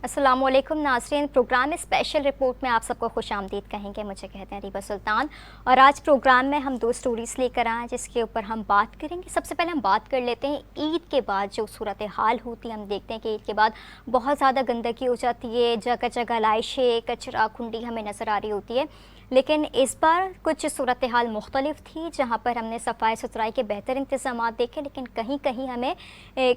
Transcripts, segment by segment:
अस्सलामुअलैकुम नाज़रीन, programme special report में आप सबको खुशामदीद कहेंगे। मुझे कहते हैं रिबा सुल्तान और आज प्रोग्राम में हम दो स्टोरीज़ लेकर आए हैं जिसके ऊपर हम बात करेंगे। सबसे पहले हम बात कर लेते हैं ईद के बाद जो सूरत हाल होती है। हम देखते हैं कि ईद के बाद बहुत ज़्यादा गंदगी हो जाती है, जगह जगह लाइशें, कचरा खुंडी हमें नज़र आ रही होती है। लेकिन इस बार कुछ सूरत हाल मुख्तलिफ थी, जहाँ पर हमने सफाई सुथराई के बेहतर इंतज़ाम देखे, लेकिन कहीं कहीं हमें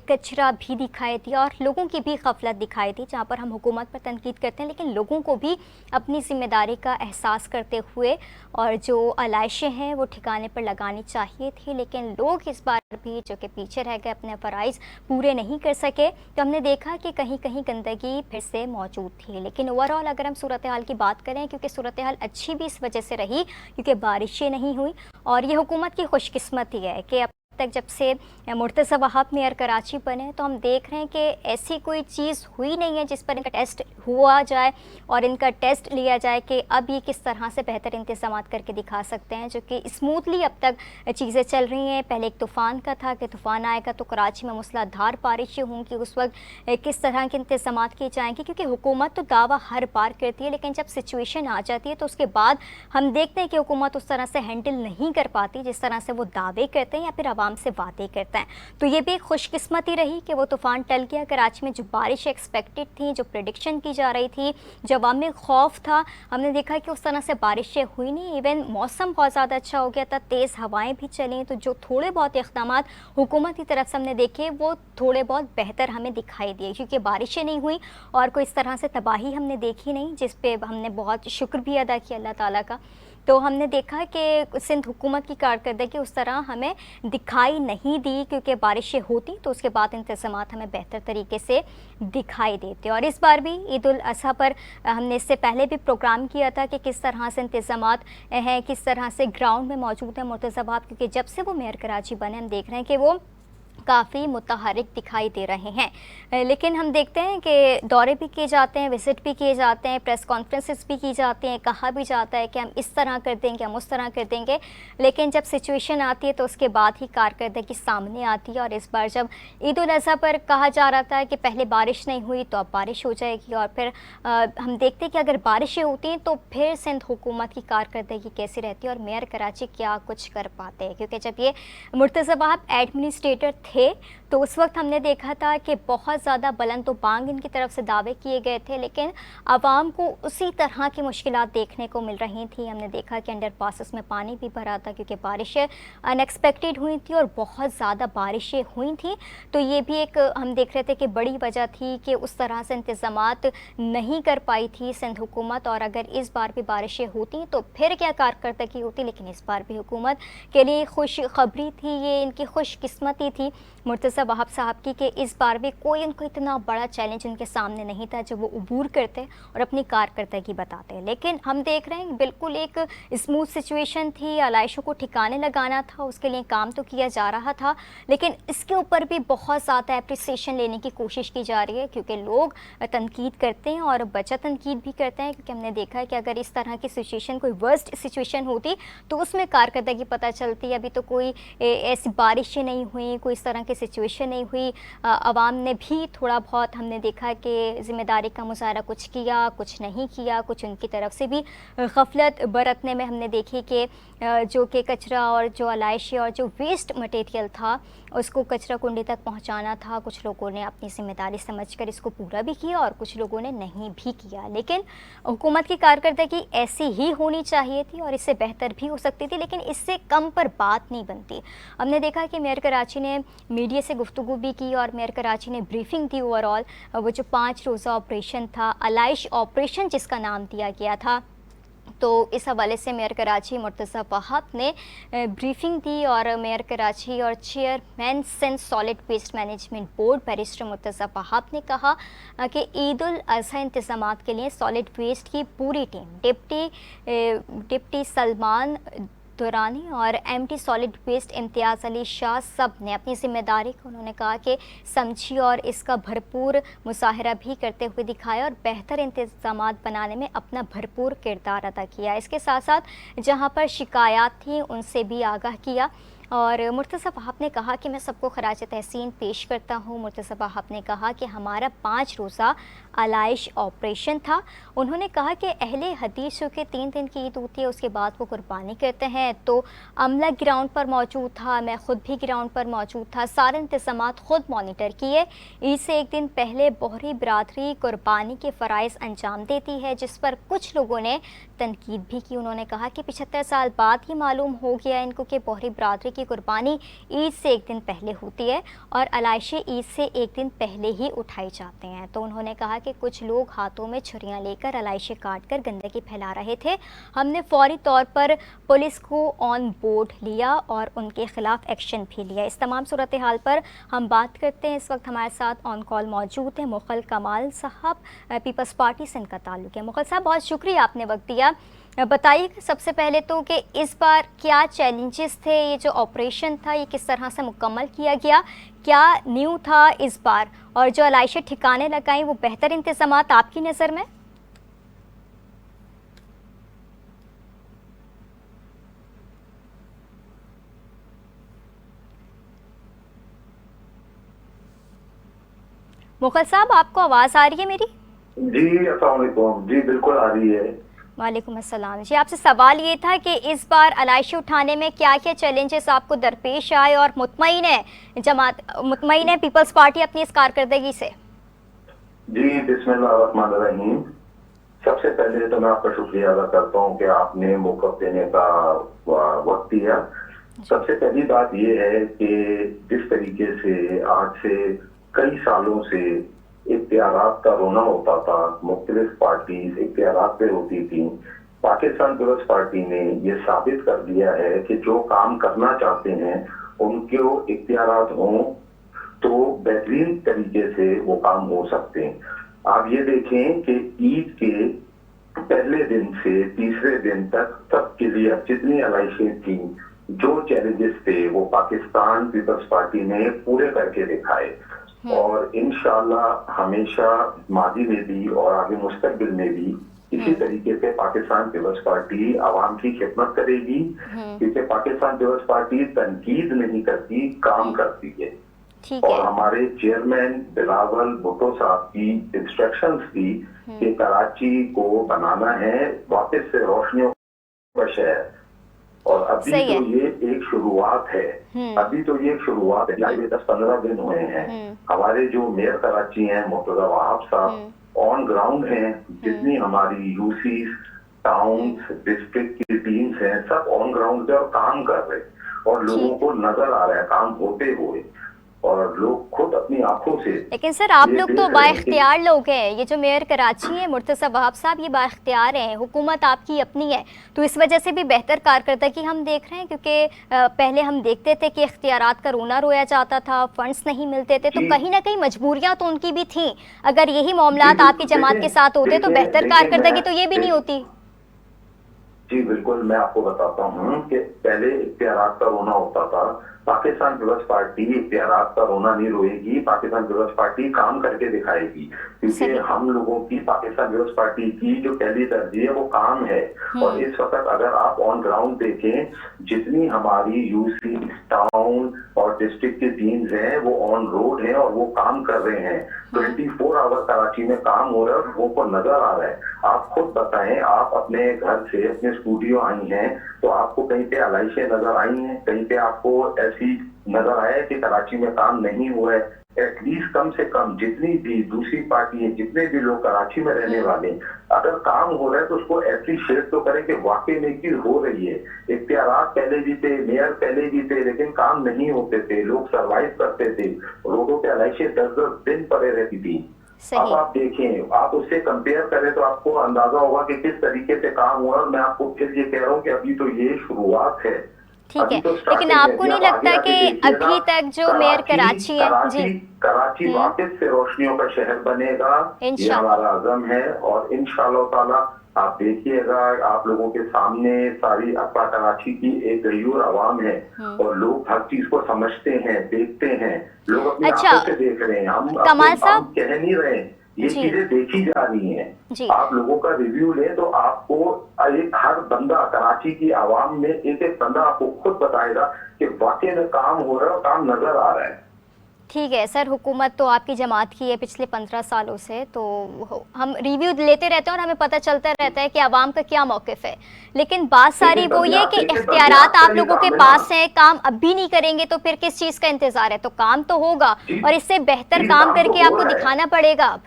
कचरा भी दिखाई दिया और लोगों की भी गफलत दिखाई दी। जहाँ पर हम हुकूमत पर तनकीद करते हैं, लेकिन लोगों को भी अपनी ज़िम्मेदारी का एहसास करते हुए और जो आलाइशें हैं वो ठिकाने पर लगानी चाहिए थी, लेकिन लोग इस बार भी जो कि पीछे रह गए, अपने फ़राइज़ पूरे नहीं कर सके। तो हमने देखा कि कहीं कहीं गंदगी फिर से मौजूद थी। लेकिन ओवरऑल अगर हम सूरत हाल की बात करें, क्योंकि सूरत हाल अच्छी भी इस वजह से रही क्योंकि बारिशें नहीं हुई और ये हुकूमत की खुशकिस्मती है कि अब तक जब से मुर्तज़ा वहाब मेयर कराची बने तो हम देख रहे हैं कि ऐसी कोई चीज़ हुई नहीं है जिस पर इनका टेस्ट हुआ जाए और इनका टेस्ट लिया जाए कि अब ये किस तरह से बेहतर इंतज़ाम करके दिखा सकते हैं, जो कि स्मूथली अब तक चीज़ें चल रही हैं। पहले एक तूफ़ान का था कि तूफ़ान आएगा तो कराची में मूसलाधार बारिशें होंगी, उस वक्त किस तरह के इंतज़ाम किए जाएंगे, क्योंकि हुकूमत तो दावा हर बार करती है, लेकिन जब सिचुएशन आ जाती है तो उसके बाद हम देखते हैं कि हुकूमत उस तरह से हैंडल नहीं कर पाती जिस तरह से वो दावे करते हैं या फिर आवाम से वादे करते हैं। तो ये भी एक खुशकिस्मती रही कि वो तूफ़ान टल गया। कराची में जो बारिश एक्सपेक्टेड थी, जो प्रेडिक्शन की जा रही थी, जो अवाम में खौफ था, हमने देखा कि उस तरह से बारिशें हुई नहीं। इवन मौसम बहुत ज़्यादा अच्छा हो गया था, तेज़ हवाएं भी चली। तो जो थोड़े बहुत इक़दाम हुकूमत की तरफ से हमने देखे वो थोड़े बहुत बेहतर हमें दिखाई दिए, क्योंकि बारिशें नहीं हुई और कोई इस तरह से तबाही हमने देखी नहीं, जिस पे हमने बहुत शुक्र भी अदा किया अल्लाह ताला का। तो हमने देखा कि सिंध हुकूमत की कारकर्दगी उस तरह हमें दिखाई नहीं दी, क्योंकि बारिशें होती तो उसके बाद इंतज़ामात हमें बेहतर तरीके से दिखाई देते। और इस बार भी ईद उल अज़हा पर हमने इससे पहले भी प्रोग्राम किया था कि किस तरह से इंतज़ामात हैं, किस तरह से ग्राउंड में मौजूद है मुर्तज़ा वहाब, क्योंकि जब से वो मेयर कराची बने हम देख रहे हैं कि वो काफ़ी मुतहरिक दिखाई दे रहे हैं। लेकिन हम देखते हैं कि दौरे भी किए जाते हैं, विज़िट भी किए जाते हैं, प्रेस कॉन्फ्रेंसेस भी की जाती हैं, कहा भी जाता है कि हम इस तरह कर देंगे, हम उस तरह कर देंगे, लेकिन जब सिचुएशन आती है तो उसके बाद ही कारकर्दगी सामने आती है। और इस बार जब ईद उल अज़हा पर कहा जा रहा था कि पहले बारिश नहीं हुई तो अब बारिश हो जाएगी, और फिर हम देखते हैं कि अगर बारिशें होती हैं तो फिर सिंध हुकूमत की कारकर्दगी कैसी रहती है और मेयर कराची क्या कुछ कर पाते हैं। क्योंकि जब ये मुर्तज़ा वहाब एडमिनिस्ट्रेटर थे तो उस वक्त हमने देखा था कि बहुत ज़्यादा बुलंद बांग इनकी तरफ से दावे किए गए थे, लेकिन आवाम को उसी तरह की मुश्किलात देखने को मिल रही थी। हमने देखा कि अंडर पासेस में पानी भी भरा था क्योंकि बारिशें अनएक्सपेक्टेड हुई थी और बहुत ज़्यादा बारिशें हुई थी। तो ये भी एक हम देख रहे थे कि बड़ी वजह थी कि उस तरह से इंतज़ामात नहीं कर पाई थी सिंध हुकूमत। और अगर इस बार भी बारिशें होती तो फिर क्या कारकर्दगी होती, लेकिन इस बार भी हुकूमत के लिए खुशखबरी थी, ये इनकी खुशकिस्मती थी मुर्तज़ा वहाब साहब की कि इस बार भी कोई उनको इतना बड़ा चैलेंज उनके सामने नहीं था जब वो अबूर करते और अपनी कारकर्दगी बताते। लेकिन हम देख रहे हैं बिल्कुल एक स्मूथ सिचुएशन थी, आलाइशों को ठिकाने लगाना था, उसके लिए काम तो किया जा रहा था, लेकिन इसके ऊपर भी बहुत ज़्यादा एप्रिसिएशन लेने की कोशिश की जा रही है, क्योंकि लोग तनकीद करते हैं और बचा तनकीद भी करते हैं। क्योंकि हमने देखा है कि अगर इस तरह की सिचुएशन कोई वर्स्ट सिचुएशन होती तो उसमें कारकर्दगी पता चलती। अभी तो कोई ऐसी बारिशें नहीं हुई, कोई इस तरह की सिचुएशन नहीं हुई, आवाम ने भी थोड़ा बहुत हमने देखा कि ज़िम्मेदारी का मुज़ाहरा कुछ किया, कुछ नहीं किया, कुछ उनकी तरफ से भी गफलत बरतने में हमने देखी कि जो कि कचरा और जो आलाइशें और जो वेस्ट मटेरियल था उसको कचरा कुंडी तक पहुंचाना था। कुछ लोगों ने अपनी ज़िम्मेदारी समझकर इसको पूरा भी किया और कुछ लोगों ने नहीं भी किया। लेकिन हुकूमत की कारकर्दगी ऐसी ही होनी चाहिए थी और इससे बेहतर भी हो सकती थी, लेकिन इससे कम पर बात नहीं बनती। हमने देखा कि मेयर कराची ने मीडिया से गुफ्तगू भी की और मेयर कराची ने ब्रीफिंग दी ओवरऑल। वो जो 5 रोज़ा ऑपरेशन था, आलाइश ऑपरेशन जिसका नाम दिया गया था, तो इस हवाले से मेयर कराची मुर्तज़ा वहाब ने ब्रीफिंग दी और मेयर कराची और chairman Sindh solid waste management board barrister Murtaza Wahab ने कहा कि ईद उल अज़हा इंतज़ामात के लिए सॉलिड वेस्ट की पूरी टीम डिप्टी सलमान दुरानी और एमटी सॉलिड वेस्ट इम्तियाज़ अली शाह सब ने अपनी ज़िम्मेदारी को उन्होंने कहा कि समझी और इसका भरपूर मुसाहरा भी करते हुए दिखाया और बेहतर इंतज़ामात बनाने में अपना भरपूर किरदार अदा किया। इसके साथ साथ जहां पर शिकायत थी उनसे भी आगाह किया। और मुर्तज़ा वहाब ने कहा कि मैं सबको खराज तहसीन पेश करता हूँ। मुर्तज़ा वहाब ने कहा कि हमारा 5 रोज़ा आलाइश ऑपरेशन था। उन्होंने कहा कि अहले हदीसों के 3 दिन की ईद होती है, उसके बाद वो कुर्बानी करते हैं। तो अमला ग्राउंड पर मौजूद था, मैं ख़ुद भी ग्राउंड पर मौजूद था, सारे इंतज़ामात ख़ुद मॉनिटर किए। ईद से एक दिन पहले बोहरी बरादरी कुर्बानी के फ़राइज़ अंजाम देती है, जिस पर कुछ लोगों ने तनकीद भी की। उन्होंने कहा कि 75 साल बाद ये मालूम हो गया इनको कि बोहरी बरादरी की कुर्बानी ईद से एक दिन पहले होती है और अलाइशे ईद से एक दिन पहले ही उठाए जाते हैं। तो उन्होंने कहा कि कुछ लोग हाथों में छुरियां लेकर अलाइशे काट कर गंदगी फैला रहे थे। हमने फौरी तौर पर पुलिस को ऑन बोर्ड लिया और उनके खिलाफ एक्शन भी लिया। इस तमाम सूरत हाल पर हम बात करते हैं। इस वक्त हमारे साथ ऑन कॉल मौजूद है मुखल कमाल साहब, पीपल्स पार्टी से इनका ताल्लुक है। मुखल साहब, बहुत शुक्रिया, आपने वक्त दिया। बताइए सबसे पहले तो कि इस बार क्या चैलेंजेस थे, ये जो ऑपरेशन था ये किस तरह से मुकम्मल किया गया, क्या न्यू था इस बार, और जो अलाइशे ठिकाने लगाई वो बेहतर इंतजामात आपकी नज़र में? मुखल साहब, आपको आवाज़ आ रही है मेरी? जी अस्सलाम वालेकुम। जी बिल्कुल आ रही है। वालेकुम अस्सलाम। जी, आपसे सवाल ये था कि इस बार अलाइशे उठाने में क्या क्या चैलेंजेस आपको दरपेश आए और मुतमईन है पीपल्स पार्टी अपनी इस कारकर्दगी से? जी बिस्मिल्लाहिर्रहमानिर्रहीम। सबसे पहले तो मैं आपका शुक्रिया अदा करता हूँ कि आपने मौक़िफ़ देने का वक्त दिया। सबसे पहली बात यह है कि जिस तरीके से आज से कई सालों से इख्तियारात का रोना होता था, मुख्तलिफ पार्टीज इख्तियारात पे होती थी, पाकिस्तान पीपल्स पार्टी ने ये साबित कर दिया है कि जो काम करना चाहते हैं उनके इख्तियारात हों तो बेहतरीन तरीके से वो काम हो सकते हैं। आप ये देखें कि ईद के पहले दिन से तीसरे दिन तक सबके लिए जितनी अलाइशें थी, जो चैलेंजेस थे, वो पाकिस्तान पीपल्स पार्टी ने पूरे करके दिखाए और इंशाअल्लाह हमेशा माजी में भी और आगे मुस्तकबिल में भी इसी तरीके से पाकिस्तान पीपल्स पार्टी आवाम की खिदमत करेगी, क्योंकि पाकिस्तान पीपल्स पार्टी तनकीद नहीं करती, काम करती है। और हमारे चेयरमैन बिलावल भुट्टो साहब की इंस्ट्रक्शंस थी कि कराची को बनाना है वापस से रोशनियों का शहर, और अभी तो ये एक शुरुआत है। अभी तो ये शुरुआत है, 10-15 दिन हुए हैं। हमारे जो मेयर कराची हैं मुर्तज़ा वहाब साहब ऑन ग्राउंड हैं, जितनी हमारी यूसी टाउन डिस्ट्रिक्ट की टीम्स हैं सब ऑन ग्राउंड पे और काम कर रहे हैं और लोगों को नजर आ रहा है काम होते हुए और लोग खुद अपनी आंखों से। लेकिन सर आप लोग तो बाइख्तियार लोग हैं, ये जो मेयर कराची है मुर्तज़ा वहाब साहब ये बाइख्तियार हैं, हुकूमत आपकी अपनी है, तो इस वजह से भी बेहतर कारकर्दगी हम देख रहे हैं। क्योंकि पहले हम देखते थे कि इख्तियारात का रोना रोया जाता था, फंड्स नहीं मिलते थे, तो कहीं ना कहीं मजबूरियां तो उनकी भी थी। अगर यही मामलात आपकी जमात के साथ होते तो बेहतर कारकर्दगी तो ये भी नहीं होती। जी बिल्कुल, मैं आपको बताता हूँ कि पहले इख्तियारात का रोना होता था, पाकिस्तान पीपल्स पार्टी इख्तियारात का रोना नहीं रोएगी, पाकिस्तान पीपल्स पार्टी काम करके दिखाएगी, क्योंकि हम लोगों की पाकिस्तान पीपल्स पार्टी की जो पहली तरजीह है वो काम है। और इस वक्त अगर आप ऑन ग्राउंड देखें, जितनी हमारी यूसी टाउन और डिस्ट्रिक्ट की टीम्स हैं वो ऑन रोड हैं और वो काम कर रहे हैं। 24 आवर कराची में काम हो रहा है और लोगों को नजर आ रहा है। आप खुद बताएं, आप अपने घर से अपने स्टूडियो आई हैं तो आपको कहीं पे अलाइशें नजर आई हैं, कहीं पे आपको ऐसी नजर आया कि कराची में काम नहीं हुआ है? एटलीस्ट कम से कम जितनी भी दूसरी पार्टी है, जितने भी लोग कराची में रहने वाले, अगर काम हो रहा है तो उसको एप्रिशिएट तो करें कि वाकई में चीज हो रही है। इख्तियारात पहले भी थे, मेयर पहले भी थे, लेकिन काम नहीं होते थे, लोग सर्वाइव करते थे, रोडों पे अलाइशें 10-10 दिन पड़े रहती थी। अब आप देखें, आप उससे कंपेयर करें तो आपको अंदाजा होगा कि किस तरीके से काम हुआ। और मैं आपको फिर ये कह रहा हूँ कि अभी तो ये शुरुआत है। ठीक है, लेकिन आपको नहीं लगता कि अभी तक जो मेयर कराची है कराची वापस से रोशनियों का शहर बनेगा, ये हमारा अज़म है। और इंशाअल्लाह ताला आप देखिएगा, आप लोगों के सामने सारी अपना कराची की एक गयूर आवाम है और लोग हर चीज को समझते हैं, देखते हैं, लोग अपनी आंखों से देख रहे हैं। हम कमाल साहब कह नहीं रहे हैं ये जी चीजें देखी जा रही हैं। जी आप लोगों का रिव्यू लें तो आपको एक हर बंदा कराची की आवाम में एक एक बंदा आपको खुद बताएगा कि वाकई में काम हो रहा है और काम नजर आ रहा है। ठीक है सर, हुकूमत तो आपकी जमात की है पिछले 15 सालों से, तो हम रिव्यू लेते रहते हैं और हमें पता चलता रहता है कि आवाम का क्या मौक़िफ़ है। लेकिन बात सारी वो ये कि इख्तियारात आप लोगों के पास हैं, काम अब भी नहीं करेंगे तो फिर किस चीज़ का इंतज़ार है? तो काम तो होगा जी और इससे बेहतर जी, काम काम तो करके हो आपको रहा है। दिखाना पड़ेगा अब।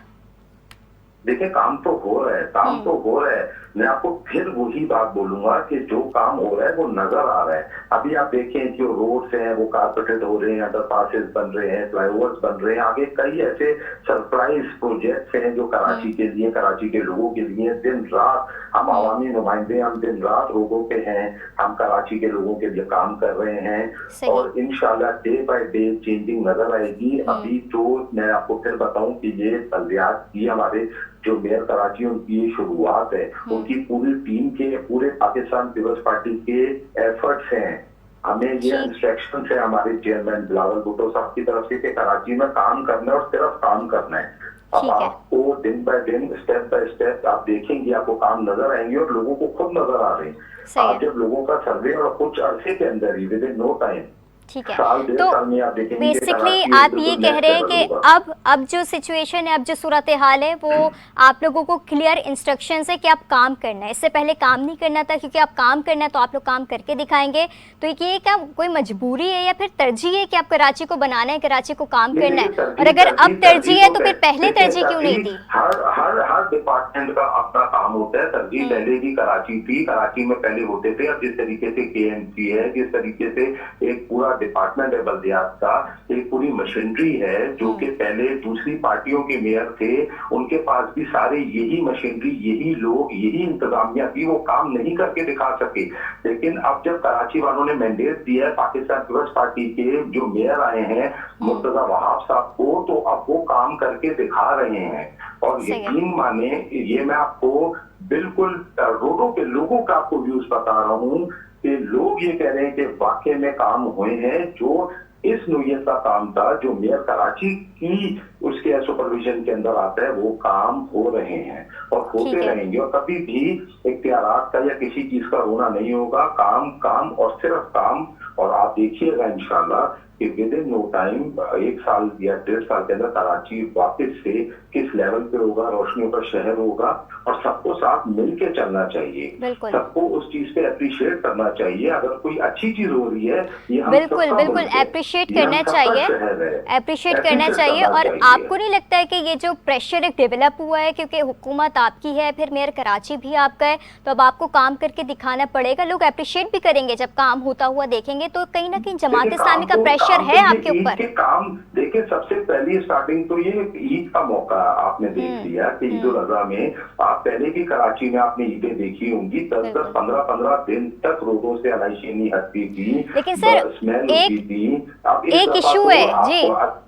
देखिए काम तो हो रहा है, काम हुँ, तो हो रहा है। मैं आपको फिर वही बात बोलूंगा कि जो काम हो रहा है वो नजर आ रहा है। अभी आप देखें जो रोड्स हैं वो कारपेटेड हो रहे हैं, अंडरपासेस बन रहे हैं, फ्लाईओवर्स बन रहे हैं, आगे कई ऐसे सरप्राइज प्रोजेक्ट्स हैं जो हुँ, कराची के लिए, कराची के लोगों के लिए दिन रात हम हुँ, अवामी नुमाइंदे, हम दिन रात रोडों पे हैं, हम कराची के लोगों के लिए काम कर रहे हैं सही। और इंशाल्लाह डे बाय डे चेंजिंग नजर आएगी। हुँ, अभी तो मैं आपको फिर बताऊं कि ये बल्दियात की हमारे जो मेयर कराची उनकी ये शुरुआत है, हुँ, उनकी पूरी टीम के, पूरे पाकिस्तान पीपल्स पार्टी के एफर्ट्स हैं। हमें ये ठीक इंस्ट्रक्शन है हमारे चेयरमैन बिलावल भुट्टो साहब की तरफ से कि कराची में काम करना है और सिर्फ काम करना है। अब ठीक है, आपको दिन बाय दिन, स्टेप बाय स्टेप आप देखेंगे, आपको काम नजर आएंगे और लोगों को खुद नजर आ रहे हैं। सही आप है। जब लोगों का सर्वे और कुछ अरसे के अंदर ही, विद इन नो टाइम, ठीक है। साल डेढ़ तो साल में आप देखेंगे कि बेसिकली कराची एक आप ये बिल्कुल कह नेक्स्ट रहे हैं लेवल कि होगा। अब जो सिचुएशन है, अब जो सूरत हाल है, वो आप लोगों को क्लियर इंस्ट्रक्शंस है कि आप काम करना है। इससे पहले काम नहीं करना था, क्योंकि आप काम करना है तो आप लोग काम करके दिखाएंगे। तो ये क्या कोई मजबूरी है या फिर तरजीह है कि आप कराची को बनाना है, कराची को काम ये करना है? देखिए और तरजीह अगर अब तरजीह तरजीह तरजीह है तो तो फिर पहले देखिए तरजीह क्यों नहीं तरजीह दी? हर हर हर डिपार्टमेंट का अपना काम होता है। तरजीह हम्म, पहले भी कराची थी, कराची में पहले होते थे। अब जिस तरीके से केएमसी है, जिस तरीके से एक पूरा डिपार्टमेंट है बल्दियात का, एक पूरी मशीनरी है जो कि पहले दूसरी पार्टियों के मेयर थे, उनके पास भी सारे यही मशीनरी, यही लोग, यही इंतजामिया थी, वो काम नहीं करके दिखा सके। लेकिन अब जब कराची वालों ने मैंडेट दिया है पाकिस्तान पीपल्स पार्टी के जो मेयर आए हैं हम्म, मुर्तजा वहाब साहब को, तो अब वो काम करके दिखा रहे हैं। और सही है। यकीन माने, ये मैं आपको बिल्कुल रोडों पे लोगों का आपको व्यूज बता रहा हूँ कि लोग ये कह रहे हैं कि वाकई में काम हुए हैं। जो इस नोयत का काम था, जो मेयर कराची की उसके सुपरविजन के अंदर आता है, वो काम हो रहे हैं और ठीक होते है। रहेंगे। और कभी भी इख्तियारात का या किसी चीज का रोना नहीं होगा। काम काम और सिर्फ काम। और आप देखिएगा इंशाल्लाह कि विद इन नो टाइम, एक साल या डेढ़ साल के अंदर कराची वापस से किस लेवल पे होगा, रोशनियों का शहर होगा। और सबको साथ मिलकर चलना चाहिए, बिल्कुल, सबको उस चीज पे अप्रिशिएट करना चाहिए। अगर कोई अच्छी चीज हो रही है, ये हम बिल्कुल, सबका बिल्कुल मुल्क है, एप्रिशिएट ये हम करना सबका चाहिए। शहर है, एप्रिशिएट करना एप्रिशिएट चाहिए। करना और चाहिए। आपको नहीं लगता है कि ये जो प्रेशर एक डेवलप हुआ है, क्योंकि हुकूमत आपकी है, फिर मेयर कराची भी आपका है, तो अब आपको काम करके दिखाना पड़ेगा। लोग एप्रिशिएट भी करेंगे जब काम होता हुआ देखेंगे, तो कहीं ना कहीं देखिए जमात इस्लामी का प्रेशर काम तो है ये आपके ईद ऊपर। के काम, देखिए सबसे पहली स्टार्टिंग तो ये ईद का मौका आपने देख हम्म, लिया कि ईद उल अजहा में आप पहले भी कराची में आपने ईदें देखी होंगी, 10-10, बिल्कुल। 15-15 दिन तक रोडों से अलाइशी नहीं हटती थी, लेकिन सर स्मेल एक होती थी। अब इस एक दफा इशू तो है जी, आपको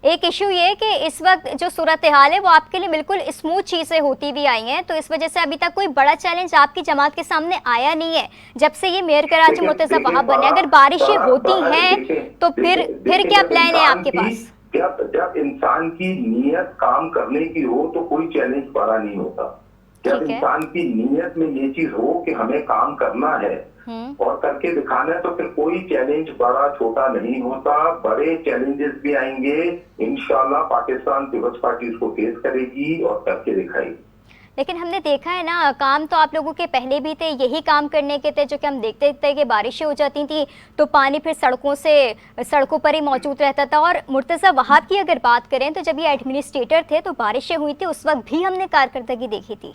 एक इशू ये है कि इस वक्त जो सूरत हाल है वो आपके लिए बिल्कुल स्मूथ चीज़ें होती भी आई हैं, तो इस वजह से अभी तक कोई बड़ा चैलेंज आपकी जमात के सामने आया नहीं है जब से ये मेयर कराची देखिए मुर्तजा देखिए वहाब बने। बड़ा अगर बारिशें बड़ा होती बड़ा हैं देखिए तो देखिए फिर देखिए क्या जब प्लान है इंसान आपके की, पास? जब जब इंसान की नीयत काम करने की हो तो कोई चैलेंज बड़ा नहीं होता। जब ठीक है। इंसान की नीयत में ये चीज हो कि हमें काम करना है हम्म, और करके दिखाना है, तो फिर कोई चैलेंज बड़ा छोटा नहीं होता। बड़े चैलेंजेस भी आएंगे, इंशाल्लाह पाकिस्तान पीपल्स पार्टी उसको फेस करेगी और करके दिखाएगी। लेकिन हमने देखा है ना, काम तो आप लोगों के पहले भी थे, यही काम करने के थे, जो कि हम देखते थे कि बारिशें हो जाती थी तो पानी फिर सड़कों पर ही मौजूद रहता था। और मुर्तज़ा वहाब की अगर बात करें तो जब ये एडमिनिस्ट्रेटर थे तो बारिशें हुई थी, उस वक्त भी हमने कारकर्दगी देखी थी।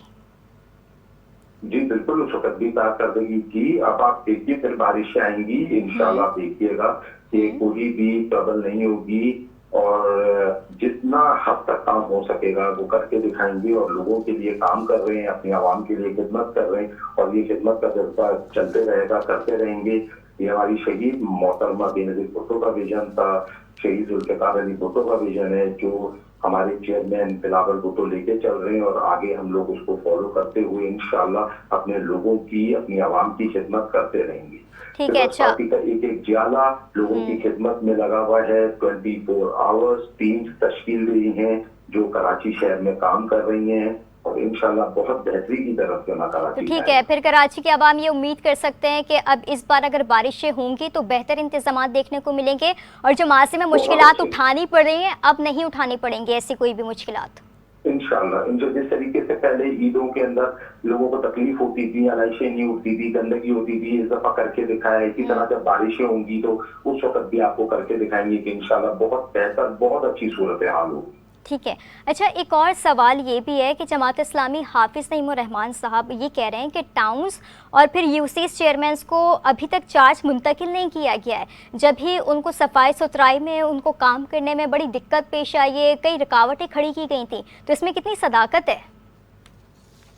जी बिल्कुल, उस वक्त भी कारकर्दगी की। अब आप देखिए फिर बारिशें आएंगी, हम्म, इंशाल्लाह देखिएगा कि हम्म, कोई भी ट्रबल नहीं होगी और जितना हद तक काम हो सकेगा वो करके दिखाएंगे। और लोगों के लिए काम कर रहे हैं, अपनी आवाम के लिए खिदमत कर रहे हैं और ये खिदमत का जज्बा चलते रहेगा, करते रहेंगे। ये हमारी शहीद मोहतरमा बेनज़ीर भुट्टो का विजन था, शहीद जुल्फ़िकार अली भुट्टो का विजन है, जो हमारे चेयरमैन बिलावल भुट्टो लेके चल रहे हैं और आगे हम लोग उसको फॉलो करते हुए इंशाल्लाह अपने लोगों की, अपनी आवाम की खिदमत करते रहेंगे। ठीक है। पीपल्स अच्छा। पार्टी का एक एक जियाला लोगों की खिदमत में लगा हुआ है। 24 आवर्स टीम्स तश्कील दी हैं जो कराची शहर में काम कर रही हैं और इंशाल्लाह बहुत बेहतरी की तरफ से ना तो कराची ठीक है, जाएगा। फिर कराची के अवाम ये उम्मीद कर सकते हैं कि अब इस बार अगर बारिशें होंगी तो बेहतर इंतजामात देखने को मिलेंगे और जो मासी में बहुत मुश्किलात अच्छे उठानी पड़ रही हैं अब नहीं उठानी पड़ेंगी ऐसी कोई भी मुश्किलात। इंशाल्लाह जो जिस तरीके से पहले ईदों के अंदर लोगों को तकलीफ होती थी, आलाइशें नहीं उठती थी, गंदगी होती थी, इस दफा करके दिखाया। इसी तरह जब बारिशें होंगी तो उस वक्त भी आपको करके दिखाएंगे कि इंशाल्लाह बहुत बेहतर, बहुत अच्छी सूरत हाल होगी। ठीक है। अच्छा, एक और सवाल ये भी है कि जमात इस्लामी हाफिज़ नईमुर्रहमान साहब ये कह रहे हैं कि टाउन्स और फिर यूसीज चेयरमैन को अभी तक चार्ज मुंतकिल नहीं किया गया है, जब भी उनको सफाई सुथराई में उनको काम करने में बड़ी दिक्कत पेश आई है, कई रुकावटें खड़ी की गई थी, तो इसमें कितनी सदाकत है?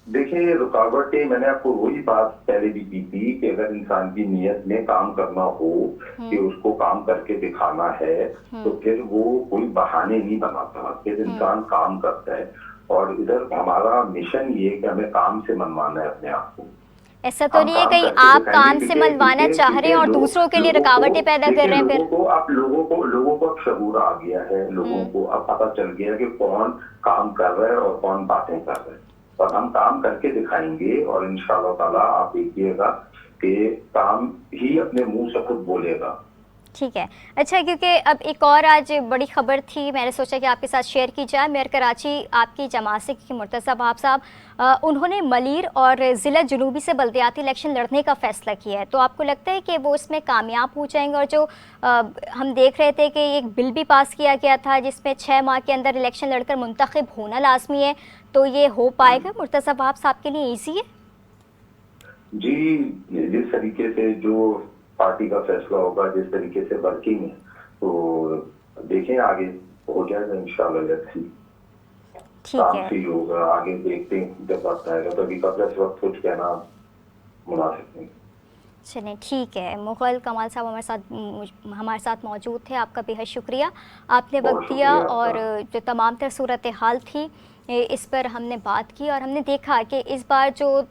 देखिए, रुकावटें मैंने आपको वही बात पहले भी की थी कि अगर इंसान की नीयत में काम करना हो कि उसको काम करके दिखाना है तो फिर वो कोई बहाने नहीं बनाता, फिर इंसान काम करता है। और इधर हमारा मिशन ये है कि हमें काम से मनवाना है अपने आप को। ऐसा तो हम नहीं है काम कहीं करके आप दिखाएंगे काम से मनवाना चाह रहे हैं और दूसरों के लिए रुकावटें पैदा कर रहे हैं फिर? लोगों को अब शऊर आ गया है, लोगों को अब पता चल गया कि कौन काम कर रहा है और कौन बातें कर रहा है। और हम काम करके दिखाएंगे और इंशाअल्लाह ताला आप देखिएगा कि काम ही अपने मुंह से खुद बोलेगा। ठीक है। अच्छा, क्योंकि अब एक और आज बड़ी खबर थी, मैंने सोचा कि आपके साथ शेयर की जाए। मेयर कराची आपकी जमात से क्योंकि मुर्तज़ा वहाब साहब उन्होंने मलीर और ज़िला जनूबी से बल्दियाती इलेक्शन लड़ने का फ़ैसला किया है, तो आपको लगता है कि वो इसमें कामयाब हो जाएंगे? और जो हम देख रहे थे कि एक बिल भी पास किया गया था जिसमें 6 माह के अंदर इलेक्शन लड़कर मुंतखब होना लाजमी है, तो ये हो पाएगा मुर्तज़ा वहाब साहब के लिए ईजी है? जी, जिस तरीके से जो पार्टी का फैसला होगा, जिस तरीके से वर्किंग है, तो देखें आगे हो जाएगा इंशाल्लाह। लेट्स ठीक काम है। से ही होगा, आगे देखते हैं जब वक्त आएगा। तो अभी कब इस वक्त कुछ कहना मुनासिब नहीं। चलें, ठीक है। मुग़ल कमाल साहब हमारे साथ मौजूद थे, आपका बेहद शुक्रिया, आपने बहुत वक्त दिया शुक्रिया और आपका। जो तमाम तर सूरत हाल थी इस पर हमने बात की और हमने देखा कि इस बार जो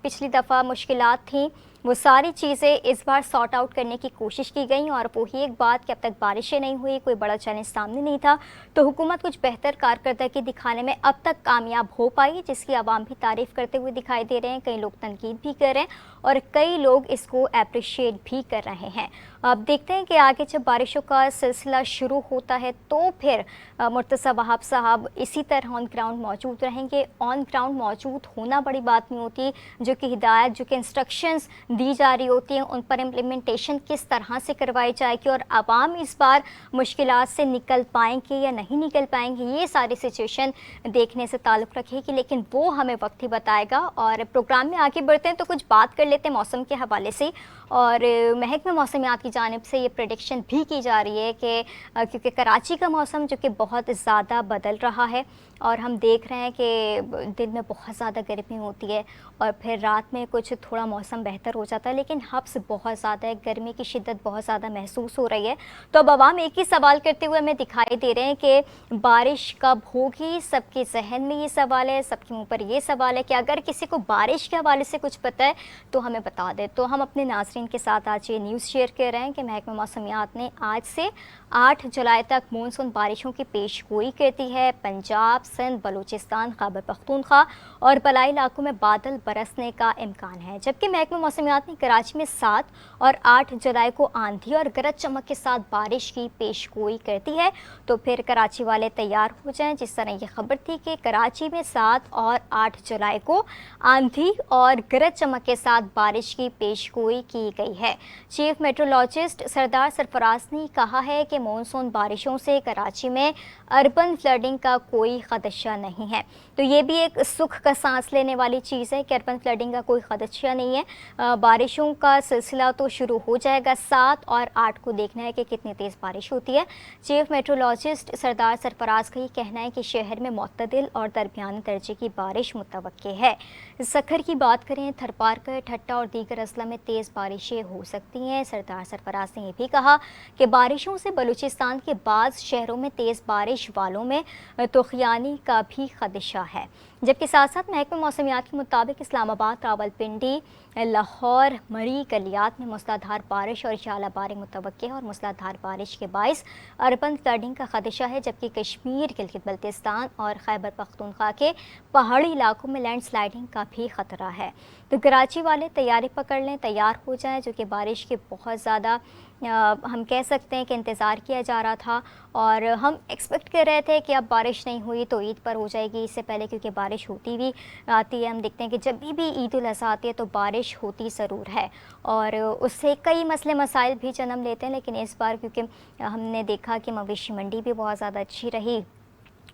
पिछली दफ़ा मुश्किलात थी वो सारी चीज़ें इस बार सॉर्ट आउट करने की कोशिश की गई और वही एक बात कि अब तक बारिशें नहीं हुई, कोई बड़ा चैलेंज सामने नहीं था, तो हुकूमत कुछ बेहतर कारकर्दगी दिखाने में अब तक कामयाब हो पाई, जिसकी आवाम भी तारीफ़ करते हुए दिखाई दे रहे हैं। कई लोग तनकीद भी कर रहे हैं और कई लोग इसको अप्रिशिएट भी कर रहे हैं। अब देखते हैं कि आगे जब बारिशों का सिलसिला शुरू होता है तो फिर मुर्तज़ा वहाब साहब इसी तरह ऑन ग्राउंड मौजूद रहेंगे। ऑन ग्राउंड मौजूद होना बड़ी बात नहीं होती, जो कि हिदायत, जो कि इंस्ट्रक्शंस दी जा रही होती हैं, उन पर इम्प्लीमेंटेशन किस तरह से करवाई जाएगी और आवाम इस बार मुश्किलात से निकल पाएंगे या नहीं निकल पाएंगे, ये सारी सिचुएशन देखने से ताल्लुक़ रखेगी, लेकिन वो हमें वक्त ही बताएगा। और प्रोग्राम में आगे बढ़ते हैं तो कुछ बात कर लेते हैं मौसम के हवाले से। और महकमे मौसमियात की जानिब से ये प्रेडिक्शन भी की जा रही है कि क्योंकि कराची का मौसम जो कि बहुत ज़्यादा बदल रहा है और हम देख रहे हैं कि दिन में बहुत ज़्यादा गर्मी होती है और फिर रात में कुछ थोड़ा मौसम बेहतर हो जाता है, लेकिन हब्स बहुत ज़्यादा है, गर्मी की शिद्दत बहुत ज़्यादा महसूस हो रही है। तो अब आवाम एक ही सवाल करते हुए हमें दिखाई दे रहे हैं कि बारिश कब होगी। सबके जहन में ये सवाल है, सबके मुँह पर ये सवाल है कि अगर किसी को बारिश के हवाले से कुछ पता है तो हमें बता दें। तो हम अपने नाज़रीन के साथ आज ये न्यूज़ शेयर कर रहे हैं कि महकमा मौसमियात ने आज से 8 जुलाई तक मानसून बारिशों की पेशगोई करती है। पंजाब, सिंध, बलूचिस्तान, खैबर पख्तूनख्वा और बलाई इलाकों में बादल बरसने का इम्कान है, जबकि महकमा मौसमियात ने कराची में 7 और 8 जुलाई को आंधी और गरज चमक के साथ बारिश की पेशगोई करती है। तो फिर कराची वाले तैयार हो जाएं, जिस तरह ये खबर थी कि कराची में 7 और 8 जुलाई को आंधी और गरज चमक के साथ बारिश की पेशगोई की गई है। चीफ मेट्रोलॉजिस्ट सरदार सरफराज ने कहा है कि मानसून बारिशों से कराची में अर्बन फ्लडिंग का कोई खदशा नहीं है। तो ये भी एक सुख का सांस लेने वाली चीज़ है कि अर्बन फ्लडिंग का कोई खदशा नहीं है। बारिशों का सिलसिला तो शुरू हो जाएगा। 7 और 8 को देखना है कि कितनी तेज़ बारिश होती है। चीफ मेट्रोलॉजिस्ट सरदार सरफराज का ये कहना है कि शहर में मुतदिल और दरमियाने दर्जे की बारिश मुतवक्के है। सखर की बात करें, थरपारकर, ठट्टा और दीगर अजला में तेज़ बारिशें हो सकती हैं। सरदार सरफराज ने यह भी कहा कि बारिशों से बलूचिस्तान के बाज़ शहरों में तेज़ बारिश वालों में तुग़यानी का भी खदशा है। जबकि साथ साथ महकमे मौसमियात के मुताबिक इस्लामाबाद, रावलपिंडी लाहौर, मरी, कलियात में मूसलाधार बारिश और शालाबारी मुतवक्के है और मूसलाधार बारिश के बाइस अर्बन फ्लडिंग का खदशा है, जबकि कश्मीर, गिलगित बल्तिस्तान और खैबर पख्तूनख्वा के पहाड़ी इलाकों में लैंडस्लाइडिंग का भी ख़तरा है। तो कराची वाले तैयारी पकड़ लें, तैयार हो जाएं, जो कि बारिश के बहुत ज़्यादा हम कह सकते हैं कि इंतज़ार किया जा रहा था और हम एक्सपेक्ट कर रहे थे कि अब बारिश नहीं हुई तो ईद पर हो जाएगी। इससे पहले क्योंकि बारिश होती भी आती है, हम देखते हैं कि जब भी ईद उल अज़हा आती है तो बारिश होती ज़रूर है और उससे कई मसले मसाइल भी जन्म लेते हैं। लेकिन इस बार क्योंकि हमने देखा कि मवेशी मंडी भी बहुत ज़्यादा अच्छी रही,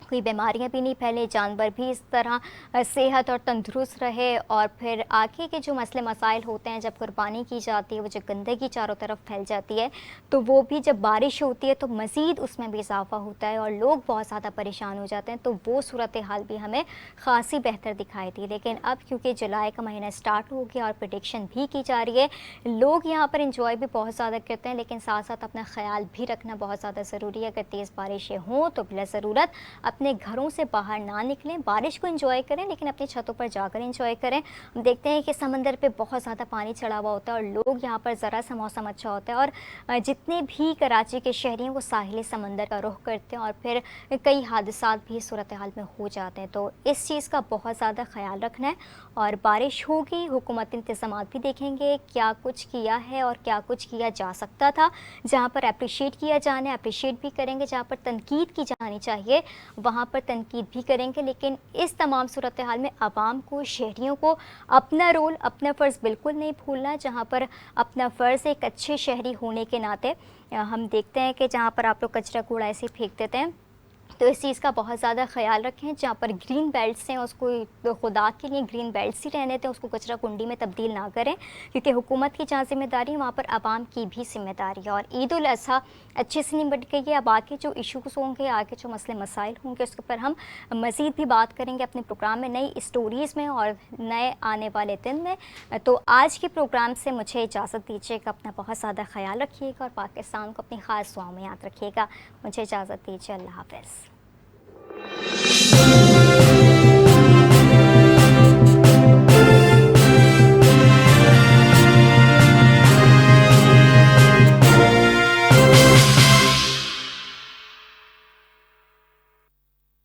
कोई बीमारियां भी नहीं फैले, जानवर भी इस तरह सेहत और तंदुरुस्त रहे और फिर आगे के जो मसले मसाइल होते हैं, जब कुर्बानी की जाती है, वो जो गंदगी चारों तरफ फैल जाती है, तो वो भी जब बारिश होती है तो मज़ीद उसमें भी इजाफा होता है और लोग बहुत ज़्यादा परेशान हो जाते हैं। तो वो सूरत हाल भी हमें खासी बेहतर दिखाई दी। लेकिन अब क्योंकि जुलाई का महीना स्टार्ट हो गया और प्रेडिक्शन भी की जा रही है, लोग यहाँ पर इंजॉय भी बहुत ज़्यादा करते हैं, लेकिन साथ साथ अपना ख्याल भी रखना बहुत ज़्यादा ज़रूरी है। अगर तेज़ बारिशें हों तो बिला ज़रूरत अपने घरों से बाहर ना निकलें, बारिश को एंजॉय करें, लेकिन अपनी छतों पर जाकर एंजॉय करें। हम देखते हैं कि समंदर पे बहुत ज़्यादा पानी चढ़ा हुआ होता है और लोग यहाँ पर ज़रा सा मौसम अच्छा होता है और जितने भी कराची के शहरी हैं वो साहिल समंदर का रुख करते हैं और फिर कई हादसात भी सूरत हाल में हो जाते हैं। तो इस चीज़ का बहुत ज़्यादा ख्याल रखना है और बारिश होगी, हुकूमत इंतज़ामात भी देखेंगे क्या कुछ किया है और क्या कुछ किया जा सकता था। जहाँ पर अप्रिशिएट किया जाना है अप्रिशिएट भी करेंगे, जहाँ पर तनकीद की जानी चाहिए वहाँ पर तनकीद भी करेंगे। लेकिन इस तमाम सूरत हाल में आवाम को, शहरियों को अपना रोल, अपना फ़र्ज़ बिल्कुल नहीं भूलना। जहाँ पर अपना फ़र्ज़ एक अच्छे शहरी होने के नाते हम देखते हैं कि जहाँ पर आप लोग कचरा कूड़ा ऐसे ही फेंक देते हैं, तो इस चीज़ का बहुत ज़्यादा ख्याल रखें। जहाँ पर ग्रीन बेल्ट्स हैं उसको तो खुदा के लिए ग्रीन बेल्ट्स ही रहने दें, उसको कचरा कुंडी में तब्दील ना करें, क्योंकि हुकूमत की जहाँ जिम्मेदारी है वहाँ पर आवाम की भी जिम्मेदारी है। और ईद उल अज़हा अच्छे से निपट गई है। अब आगे जो इशूज़ होंगे, आगे जो मसले मसाइल होंगे, उसके ऊपर हम मज़ीद भी बात करेंगे अपने प्रोग्राम में, नई स्टोरीज़ में और नए आने वाले दिन में। तो आज के प्रोग्राम से मुझे इजाज़त दीजिएगा। अपना बहुत ज़्यादा ख्याल रखिएगा और पाकिस्तान को अपनी ख़ास दुआओं में याद रखिएगा। मुझे इजाज़त दीजिए। अल्लाह हाफ़िज़।